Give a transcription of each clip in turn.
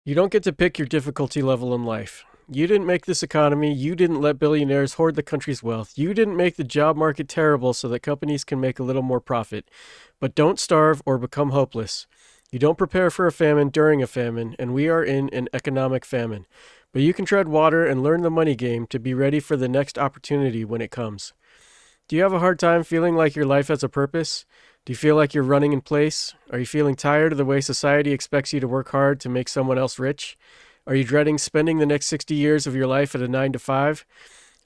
You don't get to pick your difficulty level in life. You didn't make this economy. You didn't let billionaires hoard the country's wealth. You didn't make the job market terrible so that companies can make a little more profit. But don't starve or become hopeless. You don't prepare for a famine during a famine, and we are in an economic famine. But you can tread water and learn the money game to be ready for the next opportunity when it comes. Do you have a hard time feeling like your life has a purpose? Do you feel like you're running in place? Are you feeling tired of the way society expects you to work hard to make someone else rich? Are you dreading spending the next 60 years of your life at a 9 to 5?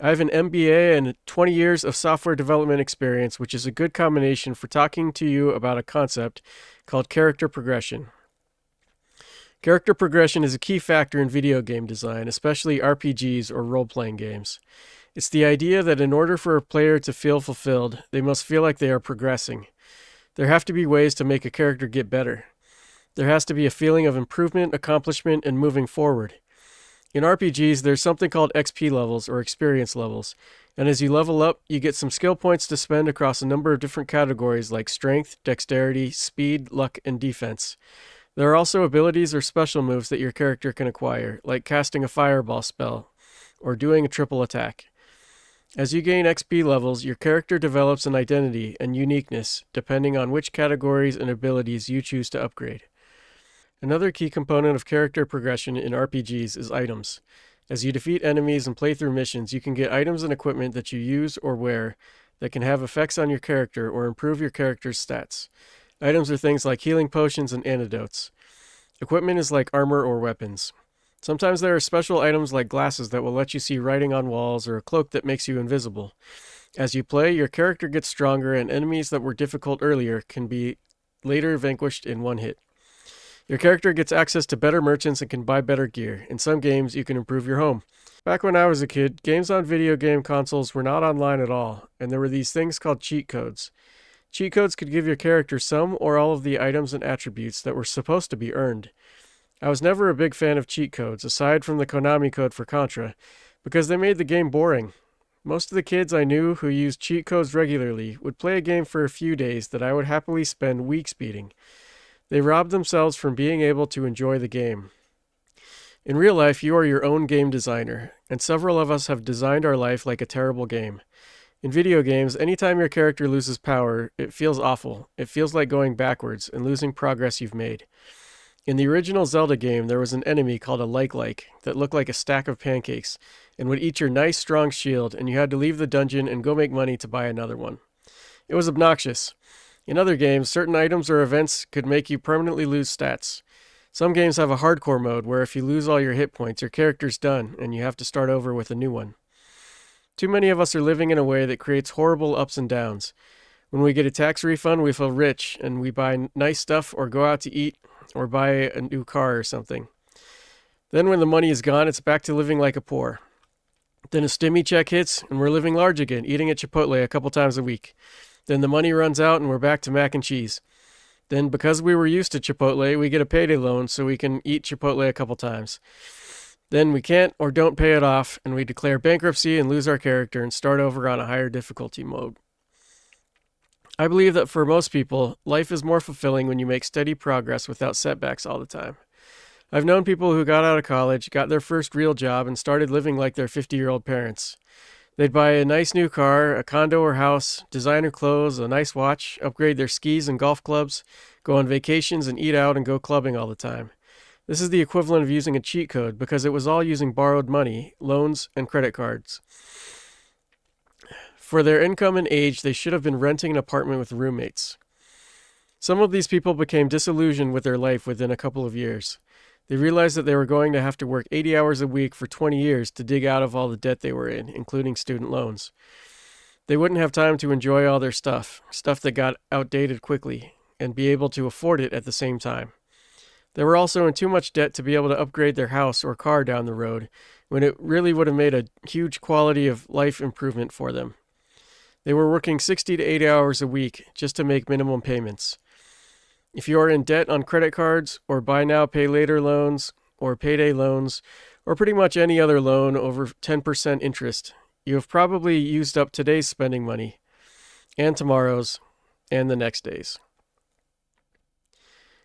I have an MBA and 20 years of software development experience, which is a good combination for talking to you about a concept called character progression. Character progression is a key factor in video game design, especially RPGs or role-playing games. It's the idea that in order for a player to feel fulfilled, they must feel like they are progressing. There have to be ways to make a character get better. There has to be a feeling of improvement, accomplishment, and moving forward. In RPGs, there's something called XP levels or experience levels, and as you level up, you get some skill points to spend across a number of different categories like strength, dexterity, speed, luck, and defense. There are also abilities or special moves that your character can acquire, like casting a fireball spell or doing a triple attack. As you gain XP levels, your character develops an identity and uniqueness depending on which categories and abilities you choose to upgrade. Another key component of character progression in RPGs is items. As you defeat enemies and play through missions, you can get items and equipment that you use or wear that can have effects on your character or improve your character's stats. Items are things like healing potions and antidotes. Equipment is like armor or weapons. Sometimes there are special items like glasses that will let you see writing on walls or a cloak that makes you invisible. As you play, your character gets stronger and enemies that were difficult earlier can be later vanquished in one hit. Your character gets access to better merchants and can buy better gear. In some games, you can improve your home. Back when I was a kid, games on video game consoles were not online at all, and there were these things called cheat codes. Cheat codes could give your character some or all of the items and attributes that were supposed to be earned. I was never a big fan of cheat codes, aside from the Konami code for Contra, because they made the game boring. Most of the kids I knew who used cheat codes regularly would play a game for a few days that I would happily spend weeks beating. They robbed themselves from being able to enjoy the game. In real life, you are your own game designer, and several of us have designed our life like a terrible game. In video games, anytime your character loses power, it feels awful. It feels like going backwards and losing progress you've made. In the original Zelda game, there was an enemy called a like that looked like a stack of pancakes and would eat your nice, strong shield, and you had to leave the dungeon and go make money to buy another one. It was obnoxious. In other games, certain items or events could make you permanently lose stats. Some games have a hardcore mode where if you lose all your hit points, your character's done and you have to start over with a new one. Too many of us are living in a way that creates horrible ups and downs. When we get a tax refund, we feel rich and we buy nice stuff or go out to eat or buy a new car or something. Then when the money is gone, it's back to living like a poor. Then a stimmy check hits and we're living large again, eating at Chipotle a couple times a week. Then the money runs out and we're back to mac and cheese. Then because we were used to Chipotle, we get a payday loan so we can eat Chipotle a couple times. Then we can't or don't pay it off and we declare bankruptcy and lose our character and start over on a higher difficulty mode. I believe that for most people, life is more fulfilling when you make steady progress without setbacks all the time. I've known people who got out of college, got their first real job, and started living like their 50-year-old parents. They'd buy a nice new car, a condo or house, designer clothes, a nice watch, upgrade their skis and golf clubs, go on vacations and eat out and go clubbing all the time. This is the equivalent of using a cheat code because it was all using borrowed money, loans, and credit cards. For their income and age, they should have been renting an apartment with roommates. Some of these people became disillusioned with their life within a couple of years. They realized that they were going to have to work 80 hours a week for 20 years to dig out of all the debt they were in, including student loans. They wouldn't have time to enjoy all their stuff that got outdated quickly, and be able to afford it at the same time. They were also in too much debt to be able to upgrade their house or car down the road, when it really would have made a huge quality of life improvement for them. They were working 60 to 80 hours a week just to make minimum payments. If you are in debt on credit cards, or buy now, pay later loans, or payday loans, or pretty much any other loan over 10% interest, you have probably used up today's spending money, and tomorrow's, and the next day's.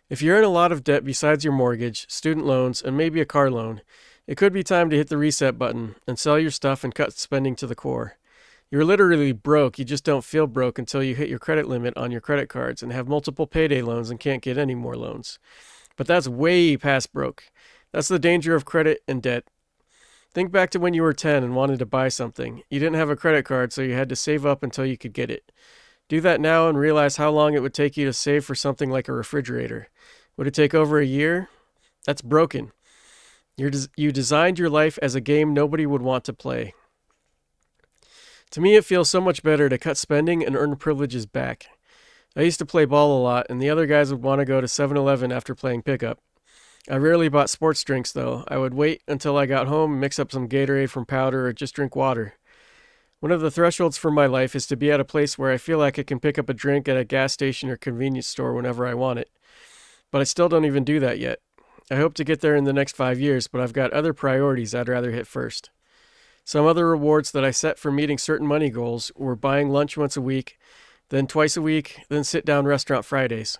If you're in a lot of debt besides your mortgage, student loans, and maybe a car loan, it could be time to hit the reset button and sell your stuff and cut spending to the core. You're literally broke, you just don't feel broke until you hit your credit limit on your credit cards and have multiple payday loans and can't get any more loans. But that's way past broke. That's the danger of credit and debt. Think back to when you were 10 and wanted to buy something. You didn't have a credit card, so you had to save up until you could get it. Do that now and realize how long it would take you to save for something like a refrigerator. Would it take over a year? That's broken. You designed your life as a game nobody would want to play. To me, it feels so much better to cut spending and earn privileges back. I used to play ball a lot, and the other guys would want to go to 7-Eleven after playing pickup. I rarely bought sports drinks, though. I would wait until I got home, mix up some Gatorade from powder, or just drink water. One of the thresholds for my life is to be at a place where I feel like I can pick up a drink at a gas station or convenience store whenever I want it. But I still don't even do that yet. I hope to get there in the next 5 years, but I've got other priorities I'd rather hit first. Some other rewards that I set for meeting certain money goals were buying lunch once a week, then twice a week, then sit-down restaurant Fridays.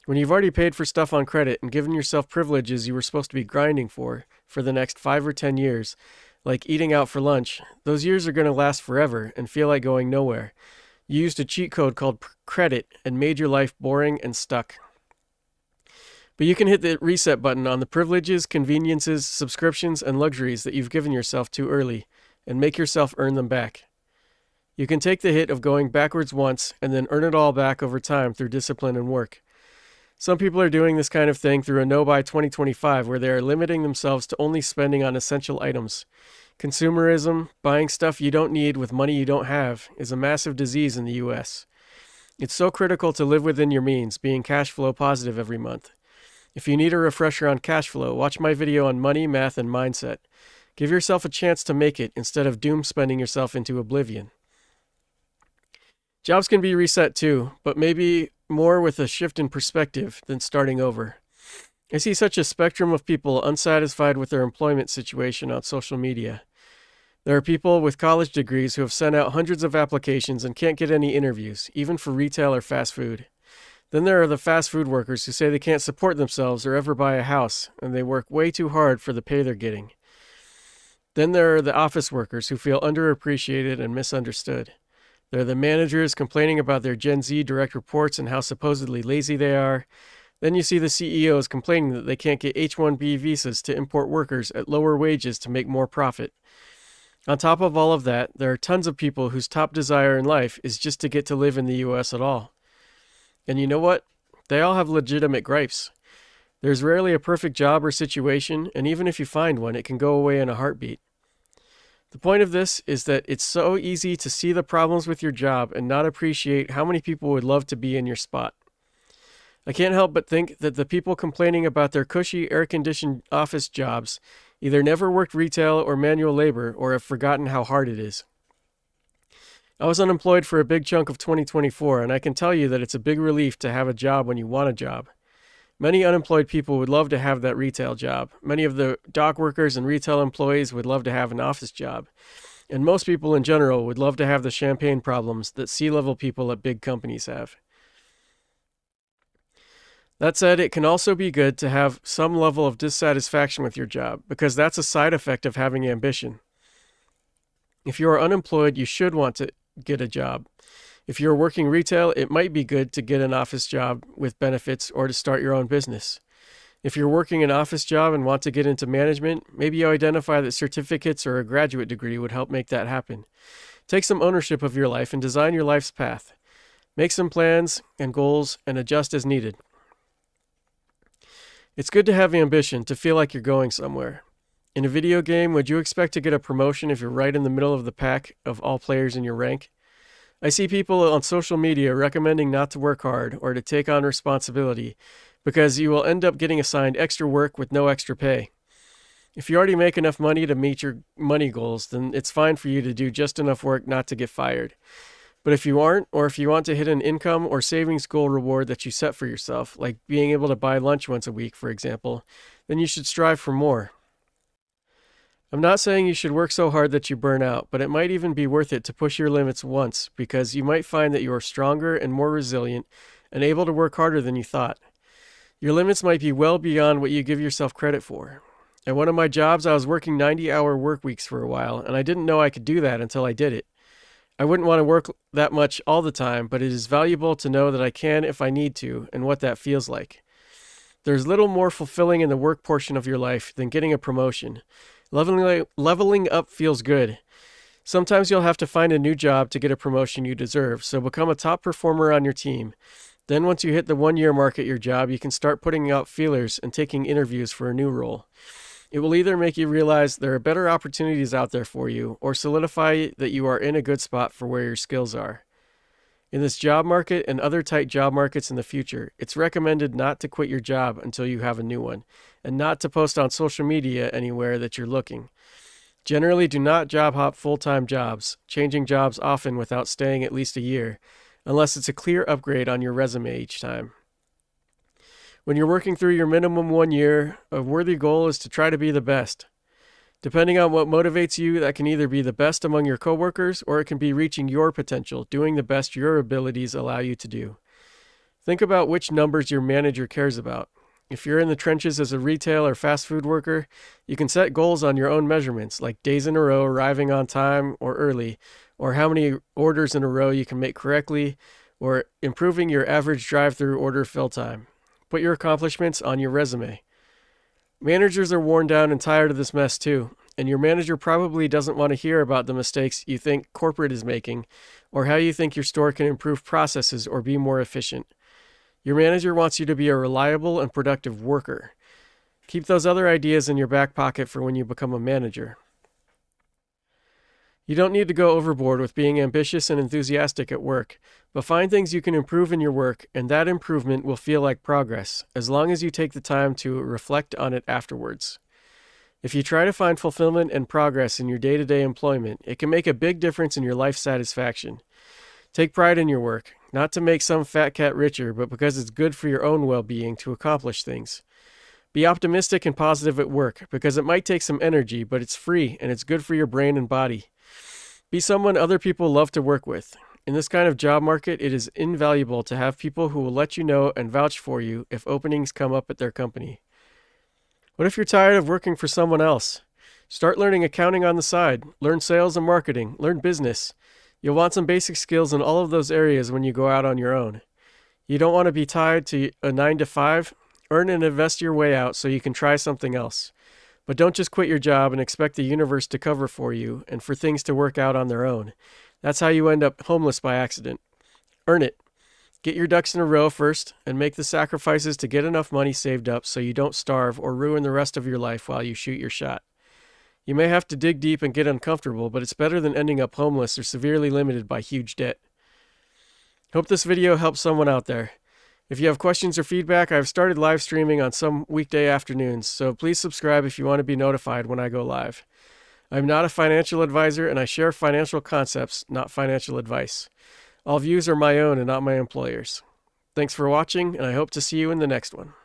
When you've already paid for stuff on credit and given yourself privileges you were supposed to be grinding for the next 5 or 10 years, like eating out for lunch, those years are going to last forever and feel like going nowhere. You used a cheat code called credit and made your life boring and stuck. But you can hit the reset button on the privileges, conveniences, subscriptions, and luxuries that you've given yourself too early and make yourself earn them back. You can take the hit of going backwards once and then earn it all back over time through discipline and work. Some people are doing this kind of thing through a No by 2025 where they are limiting themselves to only spending on essential items. Consumerism, buying stuff you don't need with money you don't have, is a massive disease in the US. It's so critical to live within your means, being cash flow positive every month. If you need a refresher on cash flow, watch my video on money, math, and mindset. Give yourself a chance to make it instead of doom spending yourself into oblivion. Jobs can be reset too, but maybe more with a shift in perspective than starting over. I see such a spectrum of people unsatisfied with their employment situation on social media. There are people with college degrees who have sent out hundreds of applications and can't get any interviews, even for retail or fast food. Then there are the fast food workers who say they can't support themselves or ever buy a house, and they work way too hard for the pay they're getting. Then there are the office workers who feel underappreciated and misunderstood. There are the managers complaining about their Gen Z direct reports and how supposedly lazy they are. Then you see the CEOs complaining that they can't get H-1B visas to import workers at lower wages to make more profit. On top of all of that, there are tons of people whose top desire in life is just to get to live in the US at all. And you know what? They all have legitimate gripes. There's rarely a perfect job or situation, and even if you find one, it can go away in a heartbeat. The point of this is that it's so easy to see the problems with your job and not appreciate how many people would love to be in your spot. I can't help but think that the people complaining about their cushy, air-conditioned office jobs either never worked retail or manual labor or have forgotten how hard it is. I was unemployed for a big chunk of 2024, and I can tell you that it's a big relief to have a job when you want a job. Many unemployed people would love to have that retail job. Many of the dock workers and retail employees would love to have an office job. And most people in general would love to have the champagne problems that C-level people at big companies have. That said, it can also be good to have some level of dissatisfaction with your job, because that's a side effect of having ambition. If you are unemployed, you should want to get a job. If you're working retail, it might be good to get an office job with benefits or to start your own business. If you're working an office job and want to get into management, maybe you identify that certificates or a graduate degree would help make that happen. Take some ownership of your life and design your life's path. Make some plans and goals and adjust as needed. It's good to have ambition, to feel like you're going somewhere. In a video game, would you expect to get a promotion if you're right in the middle of the pack of all players in your rank? I see people on social media recommending not to work hard or to take on responsibility because you will end up getting assigned extra work with no extra pay. If you already make enough money to meet your money goals, then it's fine for you to do just enough work not to get fired. But if you aren't, or if you want to hit an income or savings goal reward that you set for yourself, like being able to buy lunch once a week, for example, then you should strive for more. I'm not saying you should work so hard that you burn out, but it might even be worth it to push your limits once, because you might find that you are stronger and more resilient and able to work harder than you thought. Your limits might be well beyond what you give yourself credit for. At one of my jobs, I was working 90-hour work weeks for a while, and I didn't know I could do that until I did it. I wouldn't want to work that much all the time, but it is valuable to know that I can if I need to, and what that feels like. There's little more fulfilling in the work portion of your life than getting a promotion. Leveling up feels good. Sometimes you'll have to find a new job to get a promotion you deserve, so become a top performer on your team. Then once you hit the 1-year mark at your job, you can start putting out feelers and taking interviews for a new role. It will either make you realize there are better opportunities out there for you, or solidify that you are in a good spot for where your skills are. In this job market and other tight job markets in the future, it's recommended not to quit your job until you have a new one, and not to post on social media anywhere that you're looking. Generally, do not job hop full-time jobs, changing jobs often without staying at least a year, unless it's a clear upgrade on your resume each time. When you're working through your minimum 1 year, a worthy goal is to try to be the best. Depending on what motivates you, that can either be the best among your coworkers, or it can be reaching your potential, doing the best your abilities allow you to do. Think about which numbers your manager cares about. If you're in the trenches as a retail or fast food worker, you can set goals on your own measurements, like days in a row arriving on time or early, or how many orders in a row you can make correctly, or improving your average drive-through order fill time. Put your accomplishments on your resume. Managers are worn down and tired of this mess too, and your manager probably doesn't want to hear about the mistakes you think corporate is making, or how you think your store can improve processes or be more efficient. Your manager wants you to be a reliable and productive worker. Keep those other ideas in your back pocket for when you become a manager. You don't need to go overboard with being ambitious and enthusiastic at work, but find things you can improve in your work, and that improvement will feel like progress, as long as you take the time to reflect on it afterwards. If you try to find fulfillment and progress in your day-to-day employment, it can make a big difference in your life satisfaction. Take pride in your work, not to make some fat cat richer, but because it's good for your own well-being to accomplish things. Be optimistic and positive at work, because it might take some energy, but it's free and it's good for your brain and body. Be someone other people love to work with. In this kind of job market, it is invaluable to have people who will let you know and vouch for you if openings come up at their company. What if you're tired of working for someone else? Start learning accounting on the side, learn sales and marketing, learn business. You'll want some basic skills in all of those areas when you go out on your own. You don't want to be tied to a 9-to-5. Earn and invest your way out so you can try something else. But don't just quit your job and expect the universe to cover for you and for things to work out on their own. That's how you end up homeless by accident. Earn it. Get your ducks in a row first and make the sacrifices to get enough money saved up so you don't starve or ruin the rest of your life while you shoot your shot. You may have to dig deep and get uncomfortable, but it's better than ending up homeless or severely limited by huge debt. Hope this video helps someone out there. If you have questions or feedback, I've started live streaming on some weekday afternoons, so please subscribe if you want to be notified when I go live. I'm not a financial advisor, and I share financial concepts, not financial advice. All views are my own and not my employer's. Thanks for watching, and I hope to see you in the next one.